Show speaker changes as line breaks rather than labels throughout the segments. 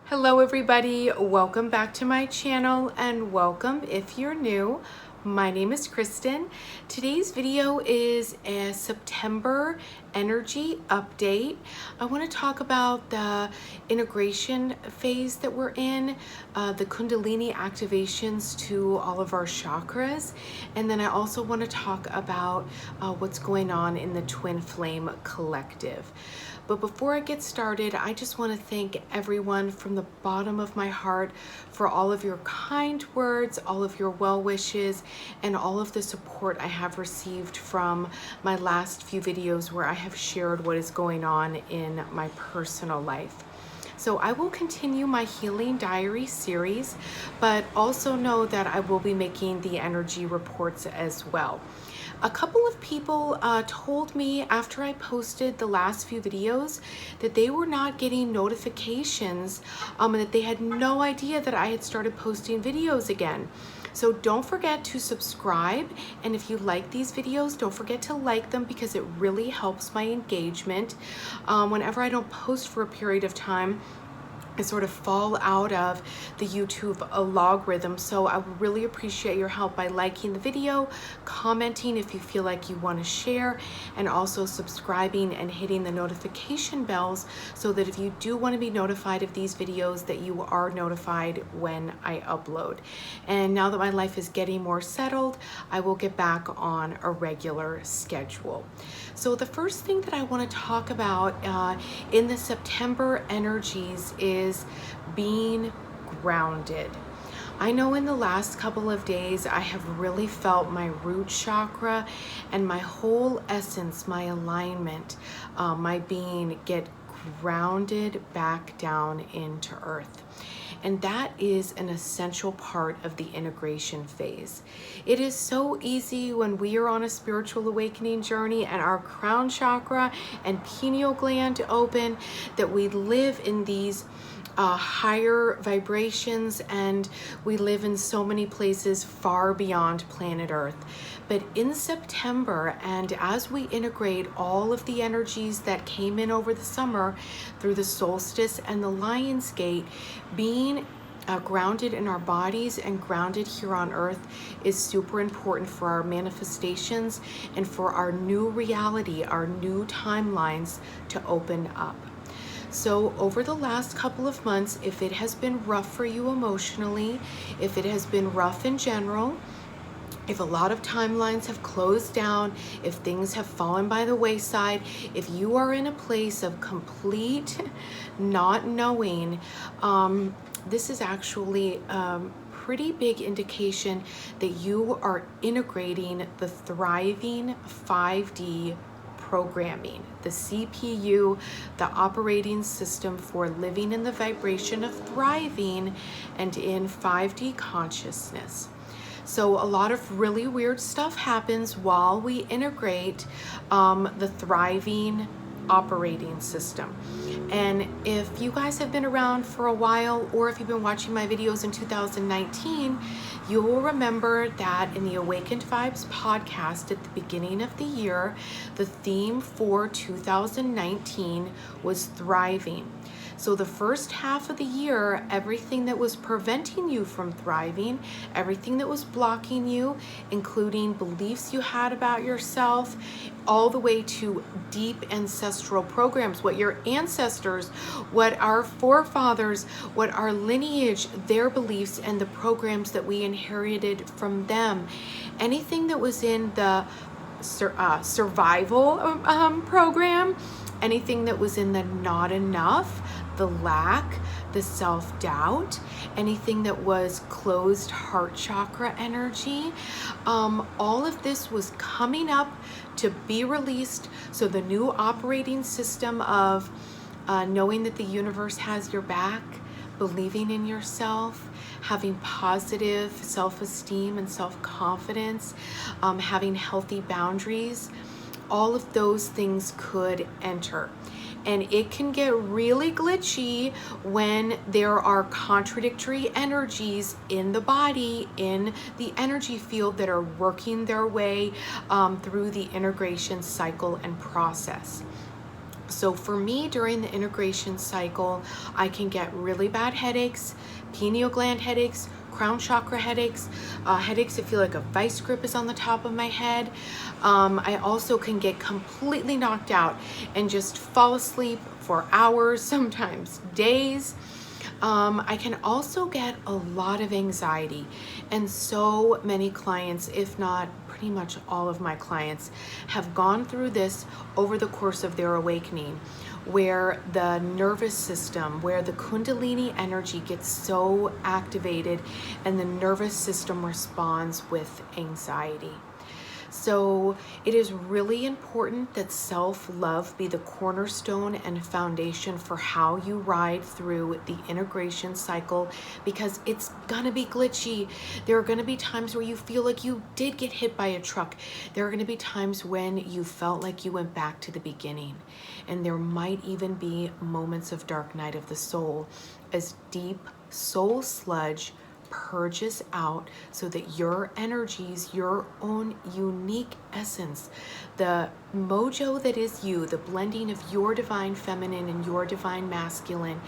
Hello everybody, welcome back to my channel and welcome if you're new. My name is Kristen. Today's video is a September energy update. I want to talk about the integration phase that we're in, the Kundalini activations to all of our chakras, and then I also want to talk about what's going on in the Twin Flame Collective. But before I get started, I just want to thank everyone from the bottom of my heart for all of your kind words, all of your well wishes, and all of the support I have received from my last few videos where I have shared what is going on in my personal life. So I will continue my healing diary series, but also know that I will be making the energy reports as well. A couple of people told me after I posted the last few videos that they were not getting notifications and that they had no idea that I had started posting videos again. So don't forget to subscribe, and if you like these videos, don't forget to like them because it really helps my engagement. Whenever I don't post for a period of time, I sort of fall out of the YouTube logarithm. So I would really appreciate your help by liking the video, commenting if you feel like you want to share, and also subscribing and hitting the notification bells so that if you do want to be notified of these videos, that you are notified when I upload. And now that my life is getting more settled, I will get back on a regular schedule. So the first thing that I want to talk about in the September energies is being grounded. I know in the last couple of days I have really felt my root chakra and my whole essence, my alignment, my being get grounded back down into earth. And that is an essential part of the integration phase. It is so easy when we are on a spiritual awakening journey and our crown chakra and pineal gland open that we live in these higher vibrations, and we live in so many places far beyond planet Earth. But in September, and as we integrate all of the energies that came in over the summer through the solstice and the Lion's Gate, being grounded in our bodies and grounded here on earth is super important for our manifestations and for our new reality, our new timelines to open up. So over the last couple of months, if it has been rough for you emotionally, if it has been rough in general, if a lot of timelines have closed down, if things have fallen by the wayside, if you are in a place of complete not knowing, this is actually a pretty big indication that you are integrating the thriving 5D programming, the CPU, the operating system for living in the vibration of thriving and in 5D consciousness. So a lot of really weird stuff happens while we integrate the thriving operating system. And if you guys have been around for a while, or if you've been watching my videos in 2019, you will remember that in the Awakened Vibes podcast at the beginning of the year, the theme for 2019 was thriving. So the first half of the year, everything that was preventing you from thriving, everything that was blocking you, including beliefs you had about yourself, all the way to deep ancestral programs, what your ancestors, what our forefathers, what our lineage, their beliefs and the programs that we inherited from them. Anything that was in the survival program, anything that was in the not enough, the lack, the self-doubt, anything that was closed heart chakra energy, all of this was coming up to be released. So the new operating system of knowing that the universe has your back, believing in yourself, having positive self-esteem and self-confidence, having healthy boundaries, all of those things could enter. And it can get really glitchy when there are contradictory energies in the body, in the energy field, that are working their way through the integration cycle and process. So for me, during the integration cycle, I can get really bad headaches, pineal gland headaches, crown chakra headaches, headaches that feel like a vice grip is on the top of my head. I also can get completely knocked out and just fall asleep for hours, sometimes days. I can also get a lot of anxiety, and so many clients, if not pretty much all of my clients, have gone through this over the course of their awakening, where the nervous system, where the Kundalini energy gets so activated and the nervous system responds with anxiety. So it is really important that self-love be the cornerstone and foundation for how you ride through the integration cycle, because it's gonna be glitchy. There are gonna be times where you feel like you did get hit by a truck. There are gonna be times when you felt like you went back to the beginning. And there might even be moments of dark night of the soul as deep soul sludge purges out, so that your energies, your own unique essence, the mojo that is you, the blending of your divine feminine and your divine masculine,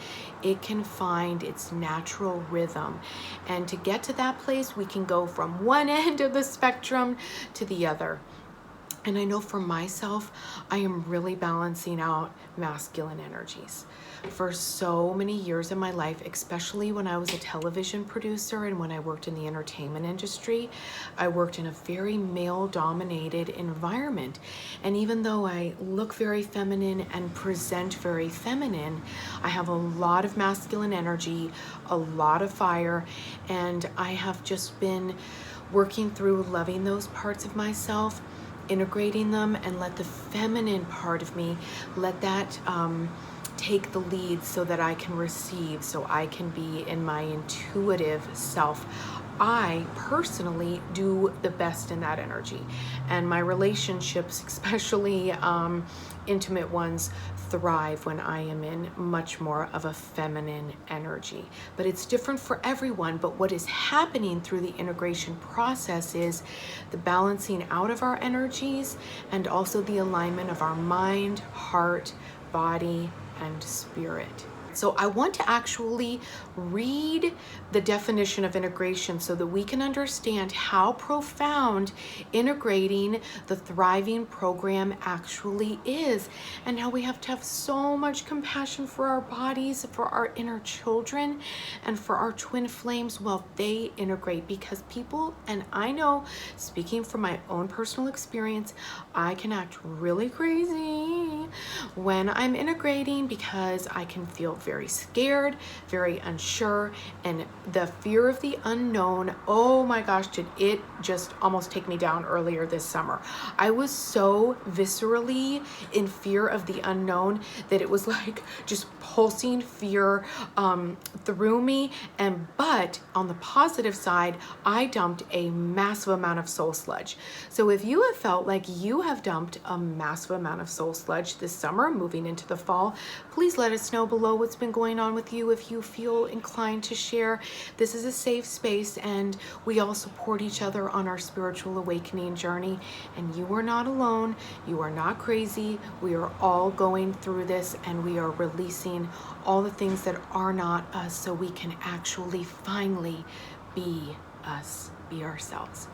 it can find its natural rhythm. And to get to that place, we can go from one end of the spectrum to the other. And I know for myself, I am really balancing out masculine energies. For so many years in my life, especially when I was a television producer and when I worked in the entertainment industry, I worked in a very male-dominated environment. And even though I look very feminine and present very feminine, I have a lot of masculine energy, a lot of fire, and I have just been working through loving those parts of myself, integrating them, and let the feminine part of me, let that take the lead so that I can receive, so I can be in my intuitive self. I personally do the best in that energy, and my relationships, especially intimate ones, thrive when I am in much more of a feminine energy. But it's different for everyone. But what is happening through the integration process is the balancing out of our energies, and also the alignment of our mind, heart, body, and spirit. So I want to actually read the definition of integration so that we can understand how profound integrating the thriving program actually is, and how we have to have so much compassion for our bodies, for our inner children, and for our twin flames while they integrate. Because people, and I know, speaking from my own personal experience, I can act really crazy when I'm integrating, because I can feel very scared, very unsure, and the fear of the unknown. Oh my gosh, did it just almost take me down earlier this summer. I was so viscerally in fear of the unknown that it was like just pulsing fear through me. But on the positive side, I dumped a massive amount of soul sludge. So if you have felt like you have dumped a massive amount of soul sludge this summer, moving into the fall, please let us know below what's been going on with you. If you feel inclined to share, this is a safe space, and we all support each other on our spiritual awakening journey. And you are not alone. You are not crazy. We are all going through this, and we are releasing all the things that are not us, so we can actually finally be us, be ourselves.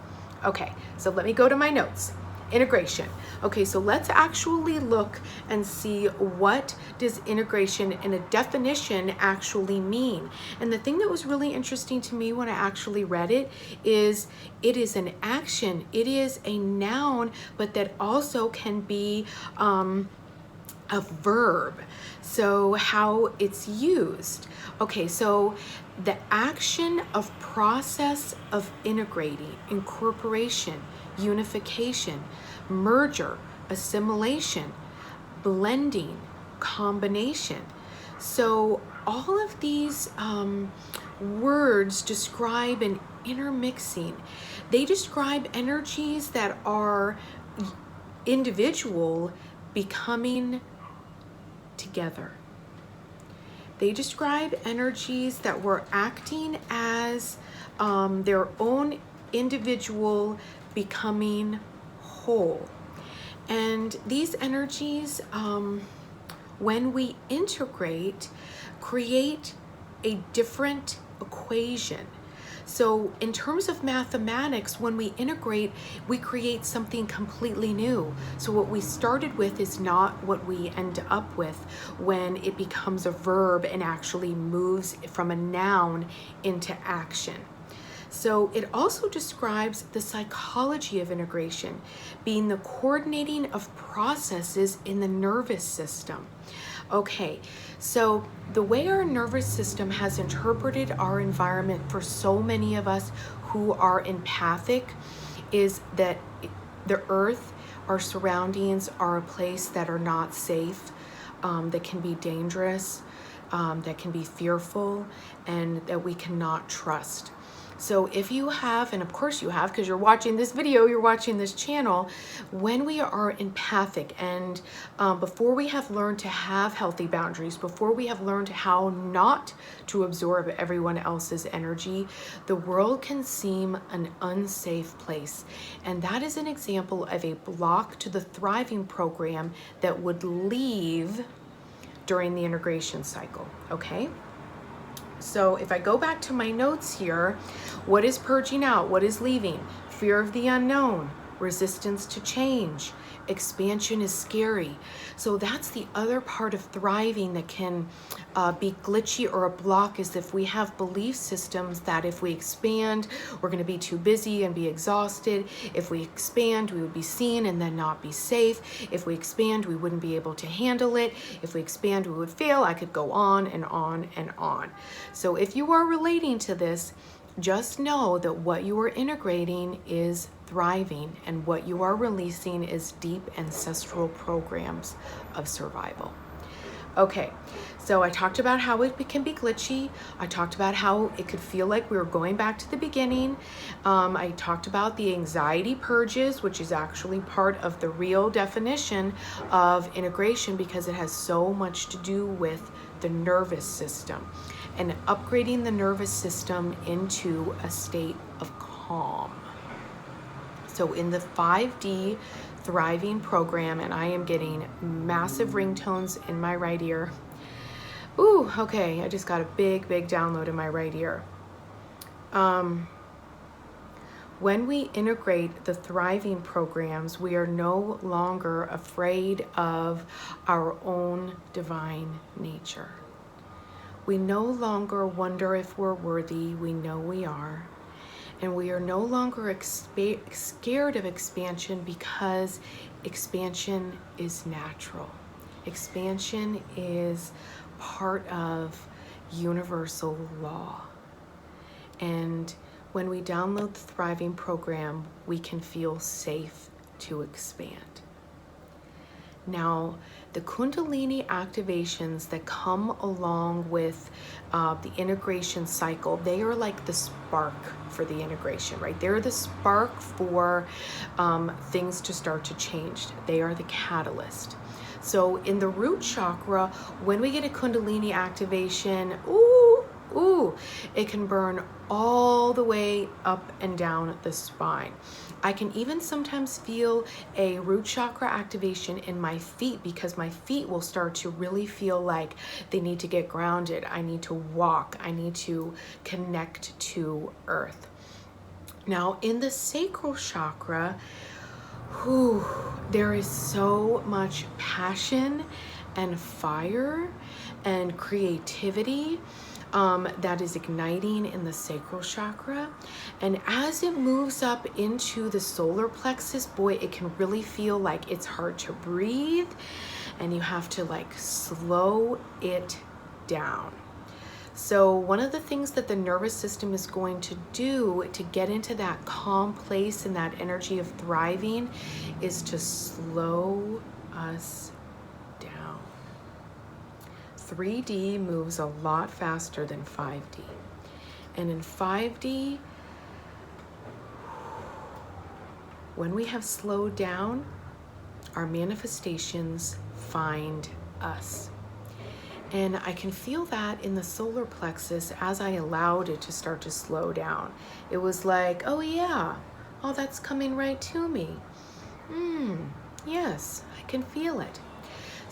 Okay, so let me go to my notes. Integration. Okay, so let's actually look and see, what does integration in a definition actually mean? And the thing that was really interesting to me when I actually read it is an action. It is a noun, but that also can be a verb. So how it's used. Okay, so the action of process of integrating, incorporation, unification, merger, assimilation, blending, combination. So all of these words describe an intermixing. They describe energies that are individual becoming together. They describe energies that were acting as their own individual becoming whole. And these energies when we integrate, create a different equation. So in terms of mathematics, when we integrate, we create something completely new. So what we started with is not what we end up with when it becomes a verb and actually moves from a noun into action. So it also describes the psychology of integration, being the coordinating of processes in the nervous system. Okay, so the way our nervous system has interpreted our environment for so many of us who are empathic is that the earth, our surroundings, are a place that are not safe, that can be dangerous, that can be fearful, and that we cannot trust. So if you have, and of course you have, because you're watching this video, you're watching this channel, when we are empathic and before we have learned to have healthy boundaries, before we have learned how not to absorb everyone else's energy, the world can seem an unsafe place. And that is an example of a block to the thriving program that would leave during the integration cycle, okay? So if I go back to my notes here, what is purging out? What is leaving? Fear of the unknown, resistance to change, expansion is scary. So that's the other part of thriving that can be glitchy or a block, is if we have belief systems that if we expand, we're going to be too busy and be exhausted. If we expand, we would be seen and then not be safe. If we expand, we wouldn't be able to handle it. If we expand, we would fail. I could go on and on and on. So if you are relating to this, just know that what you are integrating is thriving, and what you are releasing is deep ancestral programs of survival. Okay, so I talked about how it can be glitchy. I talked about how it could feel like we were going back to the beginning. I talked about the anxiety purges, which is actually part of the real definition of integration, because it has so much to do with the nervous system and upgrading the nervous system into a state of calm. So in the 5D thriving program, and I am getting massive ringtones in my right ear. Ooh, okay, I just got a big download in my right ear. When we integrate the thriving programs, we are no longer afraid of our own divine nature. We no longer wonder if we're worthy. We know we are. And we are no longer scared of expansion, because expansion is natural. Expansion is part of universal law. And when we download the Thriving program, we can feel safe to expand. Now, the Kundalini activations that come along with the integration cycle, they are like the spark for the integration, right? They're the spark for things to start to change. They are the catalyst. So in the root chakra, when we get a Kundalini activation, it can burn all the way up and down the spine. I can even sometimes feel a root chakra activation in my feet, because my feet will start to really feel like they need to get grounded. I need to walk. I need to connect to earth. Now, in the sacral chakra, there is so much passion and fire and creativity that is igniting in the sacral chakra. And as it moves up into the solar plexus, boy, it can really feel like it's hard to breathe, and you have to like slow it down. So one of the things that the nervous system is going to do to get into that calm place and that energy of thriving is to slow us down. 3D moves a lot faster than 5D. And in 5D, when we have slowed down, our manifestations find us. And I can feel that in the solar plexus as I allowed it to start to slow down. It was like, oh yeah, oh, that's coming right to me. Yes, I can feel it.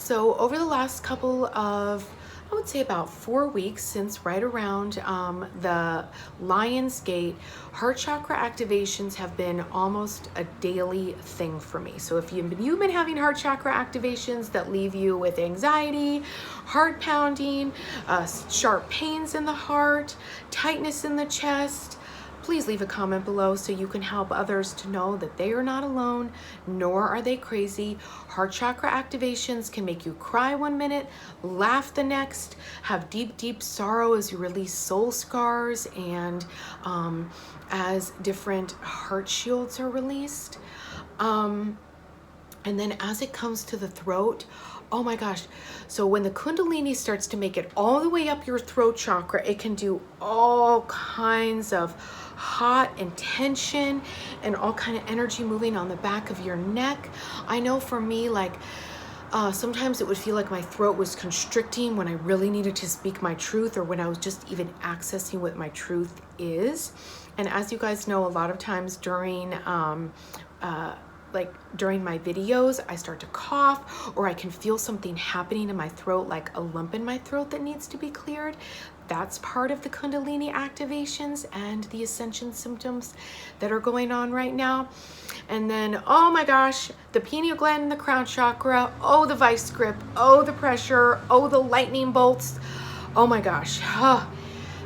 So over the last couple of, I would say about 4 weeks, since right around the Lion's Gate, heart chakra activations have been almost a daily thing for me. So if you've been having heart chakra activations that leave you with anxiety, heart pounding, sharp pains in the heart, tightness in the chest, please leave a comment below so you can help others to know that they are not alone, nor are they crazy. Heart chakra activations can make you cry 1 minute, laugh the next, have deep, deep sorrow as you release soul scars and as different heart shields are released. And then as it comes to the throat, oh my gosh. So when the Kundalini starts to make it all the way up your throat chakra, it can do all kinds of hot and tension and all kind of energy moving on the back of your neck. I know for me, like sometimes it would feel like my throat was constricting when I really needed to speak my truth, or when I was just even accessing what my truth is. And as you guys know, a lot of times during during my videos, I start to cough, or I can feel something happening in my throat, like a lump in my throat that needs to be cleared. That's part of the Kundalini activations and the ascension symptoms that are going on right now. And then, oh my gosh, the pineal gland and the crown chakra, oh, the vice grip, oh, the pressure, oh, the lightning bolts. Oh my gosh.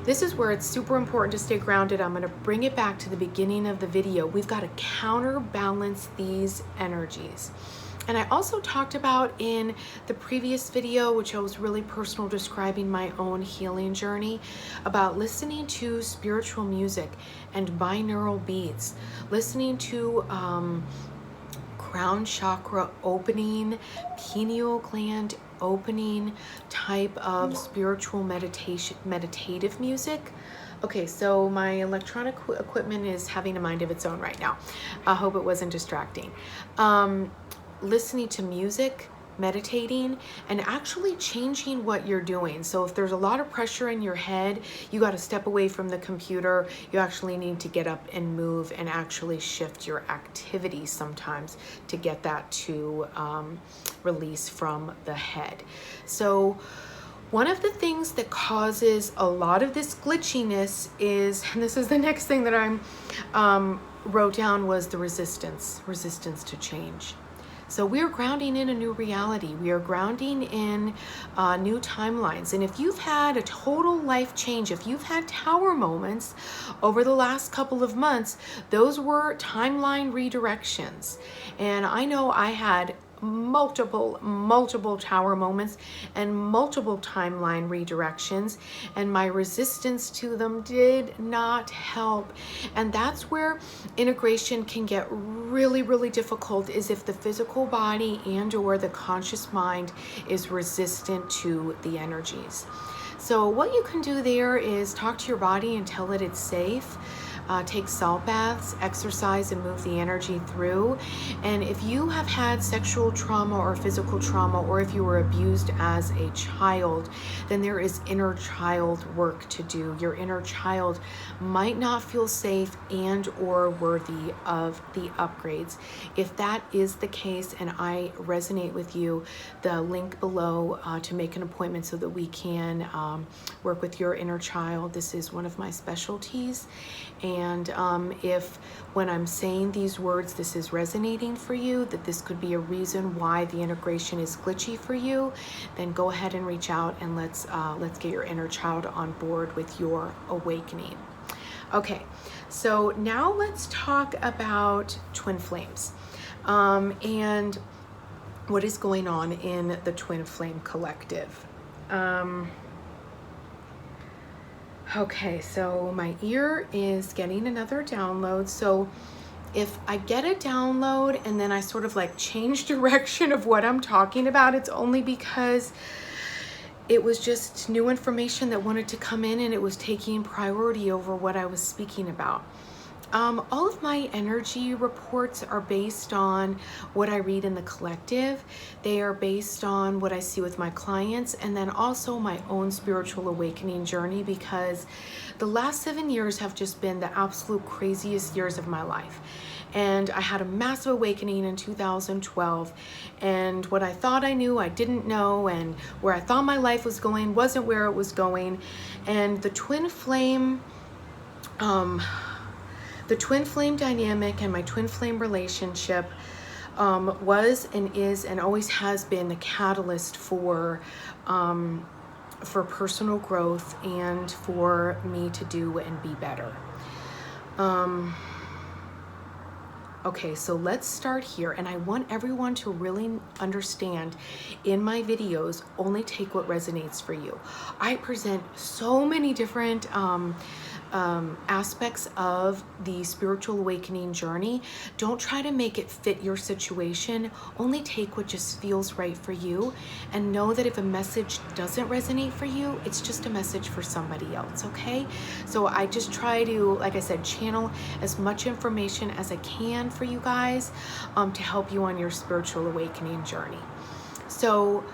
This is where it's super important to stay grounded. I'm going to bring it back to the beginning of the video. We've got to counterbalance these energies. And I also talked about in the previous video, which I was really personal, describing my own healing journey, about listening to spiritual music and binaural beats, listening to crown chakra opening, pineal gland opening type of spiritual meditative music. Okay, so my electronic equipment is having a mind of its own right now. I hope it wasn't distracting. Listening to music, meditating, and actually changing what you're doing. So if there's a lot of pressure in your head, you got to step away from the computer. You actually need to get up and move and actually shift your activity sometimes to get that to release from the head. So one of the things that causes a lot of this glitchiness is, and this is the next thing that I wrote down, was the resistance to change. So we're grounding in a new reality. We are grounding in new timelines. And if you've had a total life change, if you've had tower moments over the last couple of months, those were timeline redirections. And I know I had multiple tower moments and multiple timeline redirections, and my resistance to them did not help. And that's where integration can get really, really difficult, is if the physical body and or the conscious mind is resistant to the energies. So what you can do there is talk to your body and tell it it's safe. Take salt baths, exercise, and move the energy through. And if you have had sexual trauma or physical trauma, or if you were abused as a child, then there is inner child work to do. Your inner child might not feel safe and or worthy of the upgrades. If that is the case and I resonate with you, the link below to make an appointment so that we can work with your inner child. This is one of my specialties. And if when I'm saying these words, this is resonating for you, that this could be a reason why the integration is glitchy for you, then go ahead and reach out and let's get your inner child on board with your awakening. Okay, so now let's talk about twin flames and what is going on in the twin flame collective. Okay, so my ear is getting another download. So if I get a download and then I sort of like change direction of what I'm talking about, it's only because it was just new information that wanted to come in and it was taking priority over what I was speaking about. All of my energy reports are based on what I read in the collective. They are based on what I see with my clients, and then also my own spiritual awakening journey, because the last 7 years have just been the absolute craziest years of my life. And I had a massive awakening in 2012, and what I thought I knew, I didn't know, and where I thought my life was going wasn't where it was going. And the twin flame dynamic and my twin flame relationship was and is and always has been the catalyst for personal growth and for me to do and be better. Okay, so let's start here, and I want everyone to really understand, in my videos, only take what resonates for you. I present so many different aspects of the spiritual awakening journey. Don't try to make it fit your situation. Only take what just feels right for you, and know that if a message doesn't resonate for you, it's just a message for somebody else, okay? So I just try to, like I said, channel as much information as I can for you guys to help you on your spiritual awakening journey. So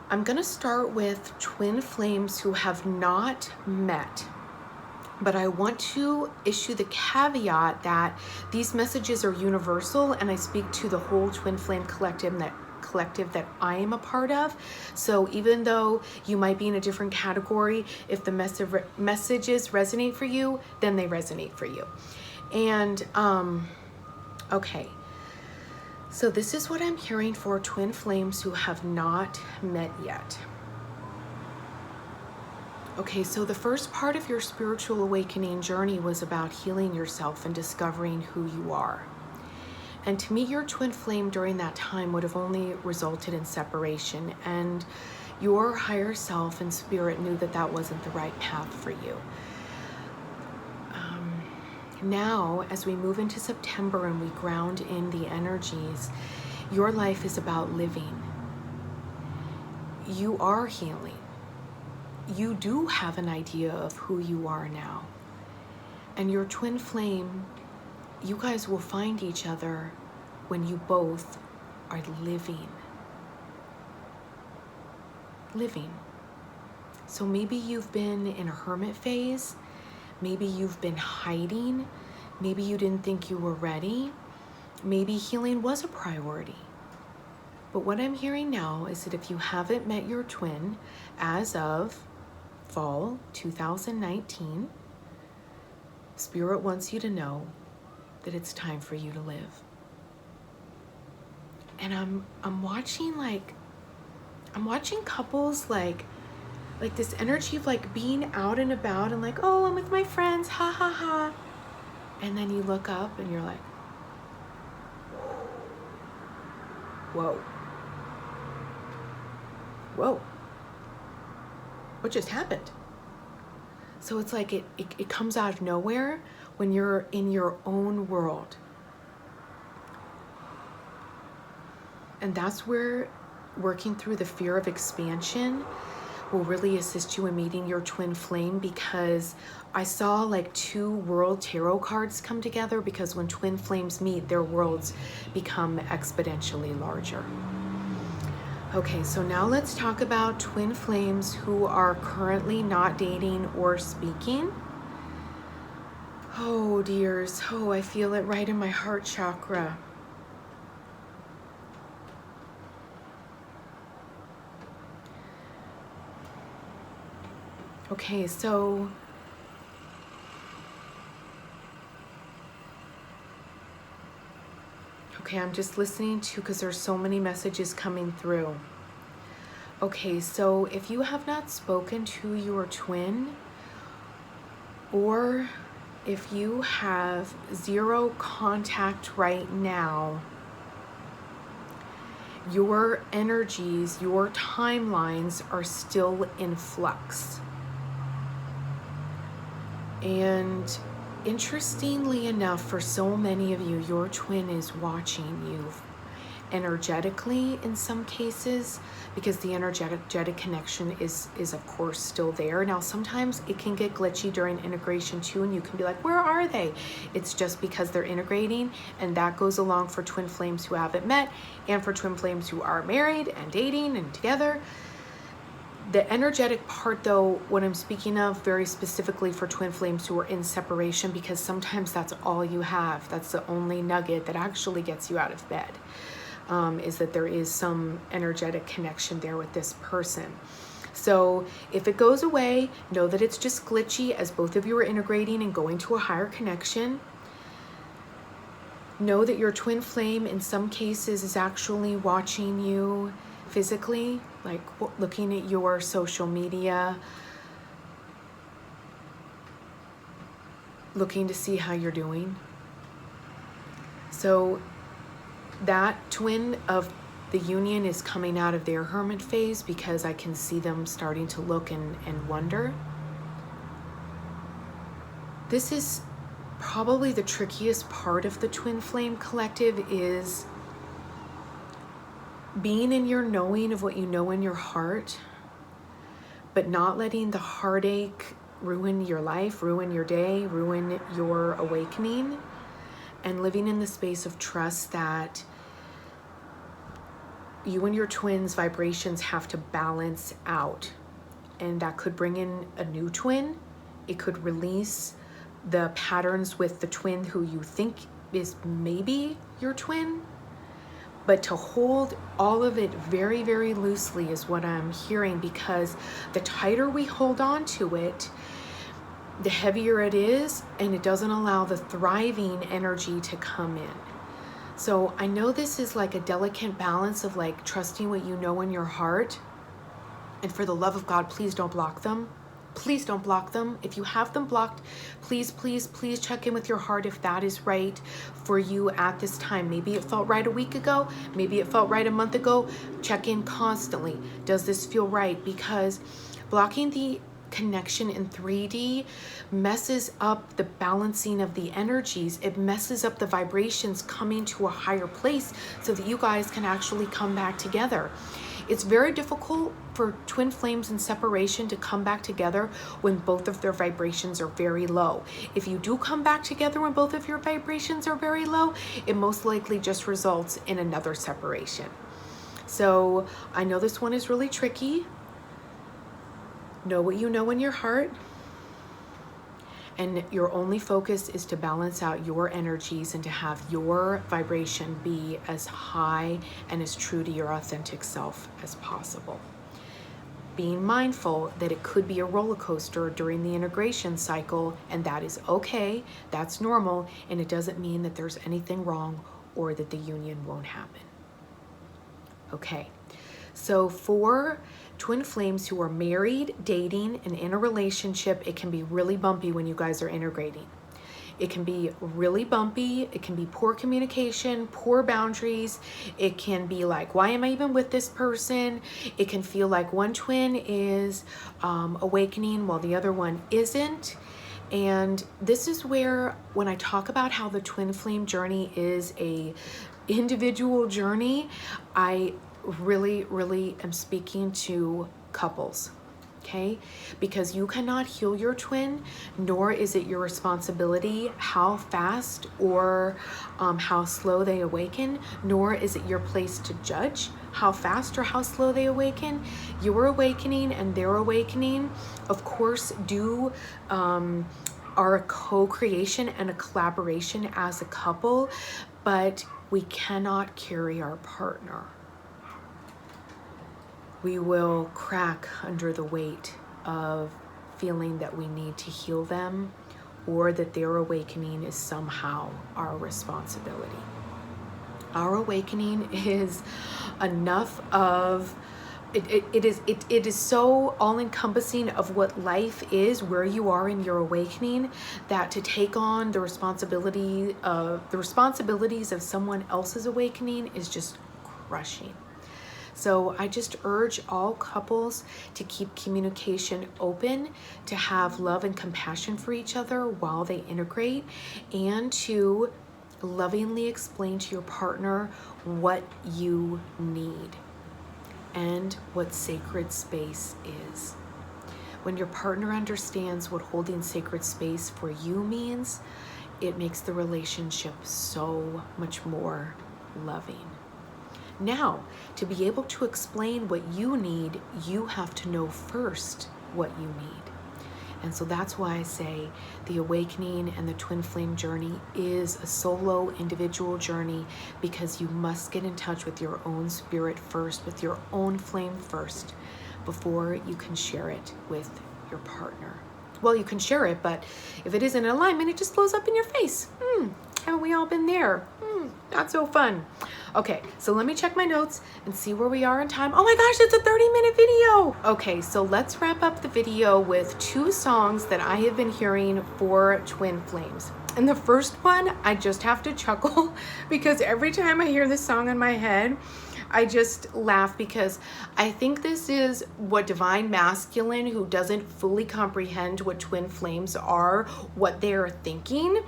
I'm gonna start with twin flames who have not met. But I want to issue the caveat that these messages are universal, and I speak to the whole twin flame collective that I am a part of. So even though you might be in a different category, if the messages resonate for you, then they resonate for you. And okay, so this is what I'm hearing for twin flames who have not met yet. Okay, so the first part of your spiritual awakening journey was about healing yourself and discovering who you are. And to meet your twin flame during that time would have only resulted in separation, and your higher self and spirit knew that that wasn't the right path for you. Now, as we move into September and we ground in the energies, your life is about living. You are healing. You do have an idea of who you are now. And your twin flame, you guys will find each other when you both are living. Living. So maybe you've been in a hermit phase. Maybe you've been hiding. Maybe you didn't think you were ready. Maybe healing was a priority. But what I'm hearing now is that if you haven't met your twin as of fall 2019, Spirit wants you to know that it's time for you to live. And I'm watching couples like this energy of like being out and about and like, oh, I'm with my friends, ha ha ha. And then you look up and you're like, whoa. Whoa. What just happened? So it's like it comes out of nowhere when you're in your own world. And that's where working through the fear of expansion will really assist you in meeting your twin flame, because I saw like 2 world tarot cards come together, because when twin flames meet, their worlds become exponentially larger. Okay, so now let's talk about twin flames who are currently not dating or speaking. Oh, dears. Oh, I feel it right in my heart chakra. Okay, so I'm just listening to, because there's so many messages coming through. Okay, so if you have not spoken to your twin, or if you have 0 contact right now, your energies, your timelines are still in flux. And interestingly enough, for so many of you, your twin is watching you energetically in some cases, because the energetic connection is of course still there. Now sometimes it can get glitchy during integration too, and you can be like, where are they? It's just because they're integrating, and that goes along for twin flames who haven't met and for twin flames who are married and dating and together. The energetic part though, what I'm speaking of very specifically for twin flames who are in separation, because sometimes that's all you have. That's the only nugget that actually gets you out of bed, is that there is some energetic connection there with this person. So if it goes away, know that it's just glitchy as both of you are integrating and going to a higher connection. Know that your twin flame in some cases is actually watching you physically, like looking at your social media, looking to see how you're doing. So that twin of the union is coming out of their hermit phase, because I can see them starting to look and wonder. This is probably the trickiest part of the twin flame collective, is being in your knowing of what you know in your heart, but not letting the heartache ruin your life, ruin your day, ruin your awakening, and living in the space of trust that you and your twins' vibrations have to balance out. And that could bring in a new twin. It could release the patterns with the twin who you think is maybe your twin. But to hold all of it very, very loosely is what I'm hearing, because the tighter we hold on to it, the heavier it is, and it doesn't allow the thriving energy to come in. So I know this is like a delicate balance of like trusting what you know in your heart. And for the love of God, please don't block them. Please don't block them. If you have them blocked, please, please, please check in with your heart if that is right for you at this time. Maybe it felt right a week ago. Maybe it felt right a month ago. Check in constantly. Does this feel right? Because blocking the connection in 3D messes up the balancing of the energies. It messes up the vibrations coming to a higher place so that you guys can actually come back together. It's very difficult for twin flames in separation to come back together when both of their vibrations are very low. If you do come back together when both of your vibrations are very low, it most likely just results in another separation. So I know this one is really tricky. Know what you know in your heart. And your only focus is to balance out your energies and to have your vibration be as high and as true to your authentic self as possible. Being mindful that it could be a roller coaster during the integration cycle, and that is okay, that's normal, and it doesn't mean that there's anything wrong or that the union won't happen. Okay, so for twin flames who are married, dating, and in a relationship, it can be really bumpy when you guys are integrating. It can be really bumpy. It can be poor communication, poor boundaries. It can be like, why am I even with this person? It can feel like one twin is awakening while the other one isn't. And this is where, when I talk about how the twin flame journey is a individual journey, I really am speaking to couples, okay? Because you cannot heal your twin, nor is it your responsibility how fast or how slow they awaken, nor is it your place to judge how fast or how slow they awaken. Your awakening and their awakening, of course, are a co-creation and a collaboration as a couple, but we cannot carry our partner. We will crack under the weight of feeling that we need to heal them or that their awakening is somehow our responsibility. Our awakening is enough of, it is so all-encompassing of what life is, where you are in your awakening, that to take on the responsibilities of someone else's awakening is just crushing. So I just urge all couples to keep communication open, to have love and compassion for each other while they integrate, and to lovingly explain to your partner what you need and what sacred space is. When your partner understands what holding sacred space for you means, it makes the relationship so much more loving. Now, to be able to explain what you need, you have to know first what you need. And so that's why I say the awakening and the twin flame journey is a solo individual journey, because you must get in touch with your own spirit first, with your own flame first, before you can share it with your partner. Well, you can share it, but if it isn't in alignment, it just blows up in your face. Haven't we all been there? Not so fun. Okay, so let me check my notes and see where we are in time. Oh my gosh, it's a 30-minute video. Okay, so let's wrap up the video with 2 songs that I have been hearing for twin flames. And the first one, I just have to chuckle because every time I hear this song in my head, I just laugh, because I think this is what divine masculine, who doesn't fully comprehend what twin flames are, what they're thinking.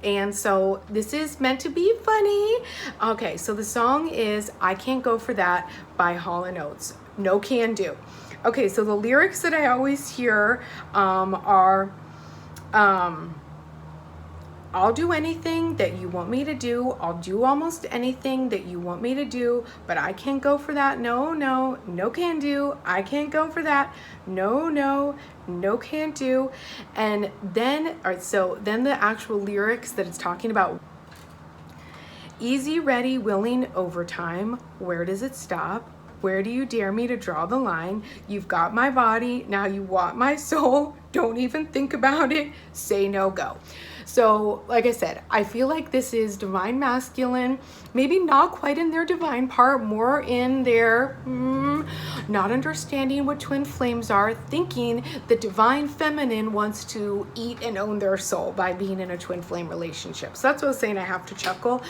And so this is meant to be funny. Okay, so the song is I Can't Go For That by Hall & Oates. No can do. Okay, so the lyrics that I always hear are I'll do anything that you want me to do. I'll do almost anything that you want me to do, but I can't go for that. No, no, no can do. I can't go for that. No, no, no can't do. And then, all right, so then the actual lyrics that it's talking about: easy, ready, willing, overtime. Where does it stop? Where do you dare me to draw the line? You've got my body, now you want my soul. Don't even think about it. Say no, go. So, like I said, I feel like this is divine masculine, maybe not quite in their divine part, more in their not understanding what twin flames are, thinking the divine feminine wants to eat and own their soul by being in a twin flame relationship. So that's what I was saying, I have to chuckle.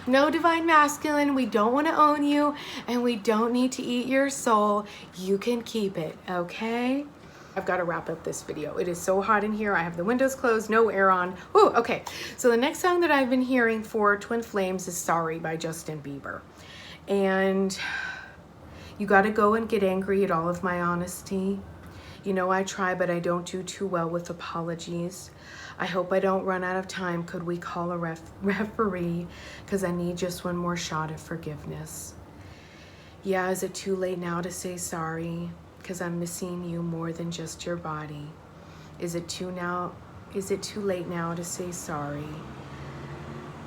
No, divine masculine, we don't want to own you, and we don't need to eat your soul. You can keep it, okay? I've got to wrap up this video. It is so hot in here. I have the windows closed, no air on. Ooh, okay. So the next song that I've been hearing for twin flames is Sorry by Justin Bieber. And you got to go and get angry at all of my honesty. You know I try, but I don't do too well with apologies. I hope I don't run out of time. Could we call a referee? Because I need just one more shot of forgiveness. Yeah, is it too late now to say sorry? Because I'm missing you more than just your body. Is it too late now to say sorry?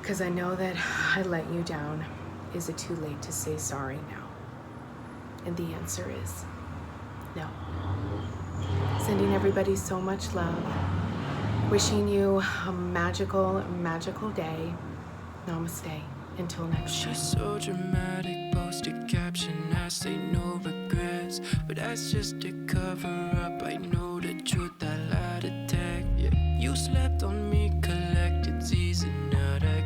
Because I know that I let you down. Is it too late to say sorry now? And the answer is no. Sending everybody so much love. Wishing you a magical, magical day. Namaste. Until next time.
She's so dramatic, post a caption, I say no regrets, but that's just a cover up. I know the truth, I lied to tag. Yeah. You slept on me